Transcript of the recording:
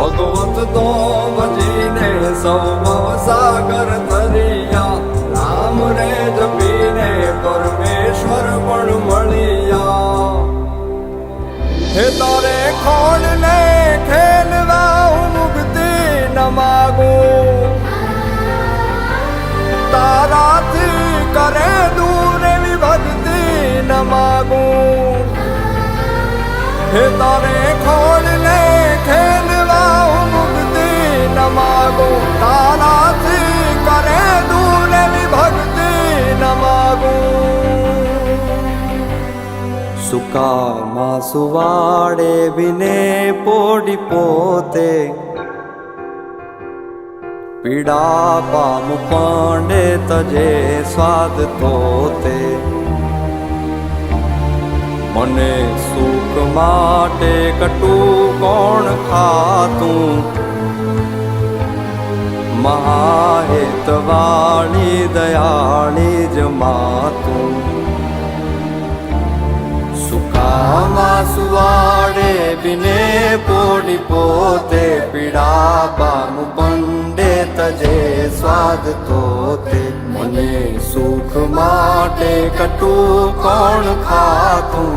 ભગવત તો ભજીને સૌ સાગર તરિયા, રામ રે જપીને પરમેશ્વર પણ મળ્યા. હે તારે ખોડ ને ખેલવા હું મુક્તિ ન માગું, તારાથી કરે દૂર એવી ભક્તિ ન માગું. હે તારે ખોડ ને ખેલવા હું મુક્તિ ન માગું, તારાથી કરે દૂર એવી ભક્તિ ન માગું. સુકામાં સુવાડે વિને પોડી પોતે, પીડા પામ પાંડે તજે સ્વાદ તોતે. મને સુખ માટે કટું કોણ ખાતું, મહાહેતવાળી દયાળી જ માતું. સુકામાં સુવાડે બિને પોડી પોતે, પીડા પામ પંડે તજે સ્વાદ તોતે. મને સુખ માટે કટું કોણ ખાતું,